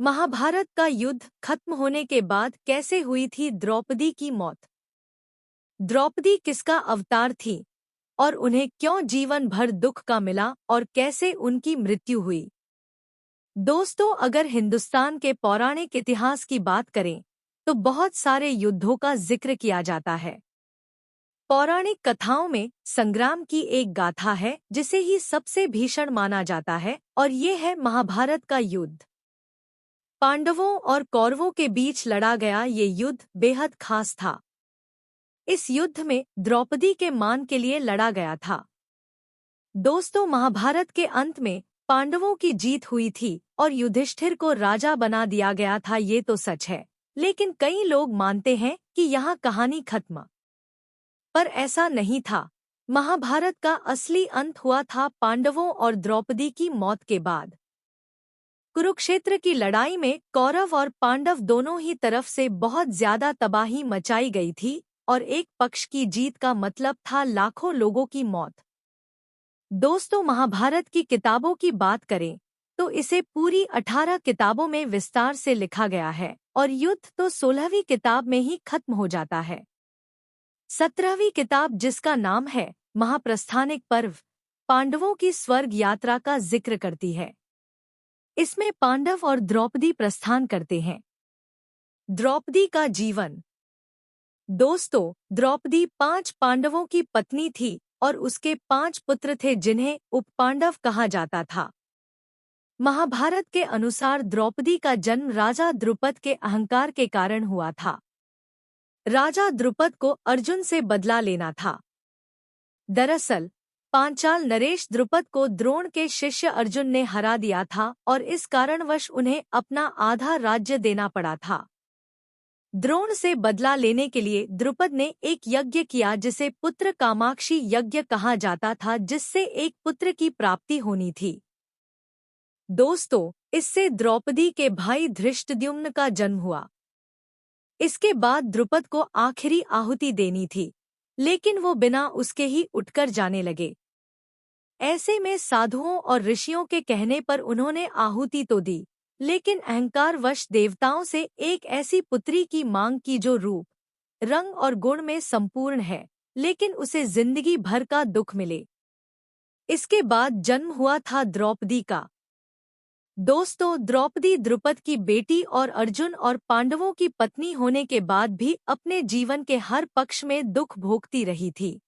महाभारत का युद्ध खत्म होने के बाद कैसे हुई थी द्रौपदी की मौत? द्रौपदी किसका अवतार थी और उन्हें क्यों जीवन भर दुख का मिला और कैसे उनकी मृत्यु हुई? दोस्तों, अगर हिंदुस्तान के पौराणिक इतिहास की बात करें तो बहुत सारे युद्धों का जिक्र किया जाता है। पौराणिक कथाओं में संग्राम की एक गाथा है जिसे ही सबसे भीषण माना जाता है और ये है महाभारत का युद्ध। पांडवों और कौरवों के बीच लड़ा गया ये युद्ध बेहद खास था। इस युद्ध में द्रौपदी के मान के लिए लड़ा गया था। दोस्तों, महाभारत के अंत में पांडवों की जीत हुई थी और युधिष्ठिर को राजा बना दिया गया था, ये तो सच है। लेकिन कई लोग मानते हैं कि यहाँ कहानी खत्म, पर ऐसा नहीं था। महाभारत का असली अंत हुआ था पांडवों और द्रौपदी की मौत के बाद। कुरुक्षेत्र की लड़ाई में कौरव और पांडव दोनों ही तरफ से बहुत ज्यादा तबाही मचाई गई थी और एक पक्ष की जीत का मतलब था लाखों लोगों की मौत। दोस्तों, महाभारत की किताबों की बात करें तो इसे पूरी 18 किताबों में विस्तार से लिखा गया है और युद्ध तो 16वीं किताब में ही खत्म हो जाता है। 17वीं किताब, जिसका नाम है महाप्रस्थानिक पर्व, पांडवों की स्वर्ग यात्रा का जिक्र करती है। इसमें पांडव और द्रौपदी प्रस्थान करते हैं। द्रौपदी का जीवन। दोस्तों, द्रौपदी 5 पांडवों की पत्नी थी और उसके 5 पुत्र थे जिन्हें उपपांडव कहा जाता था। महाभारत के अनुसार द्रौपदी का जन्म राजा द्रुपद के अहंकार के कारण हुआ था। राजा द्रुपद को अर्जुन से बदला लेना था। दरअसल पांचाल नरेश द्रुपद को द्रोण के शिष्य अर्जुन ने हरा दिया था और इस कारणवश उन्हें अपना आधा राज्य देना पड़ा था। द्रोण से बदला लेने के लिए द्रुपद ने एक यज्ञ किया जिसे पुत्र कामाक्षी यज्ञ कहा जाता था, जिससे एक पुत्र की प्राप्ति होनी थी। दोस्तों, इससे द्रौपदी के भाई धृष्टद्युम्न का जन्म हुआ। इसके बाद द्रुपद को आखिरी आहुति देनी थी, लेकिन वो बिना उसके ही उठकर जाने लगे। ऐसे में साधुओं और ऋषियों के कहने पर उन्होंने आहुति तो दी, लेकिन अहंकारवश देवताओं से एक ऐसी पुत्री की मांग की जो रूप, रंग और गुण में संपूर्ण है, लेकिन उसे जिंदगी भर का दुख मिले। इसके बाद जन्म हुआ था द्रौपदी का। दोस्तों, द्रौपदी द्रुपद की बेटी और अर्जुन और पांडवों की पत्नी होने के बाद भी अपने जीवन के हर पक्ष में दुख भोगती रही थी।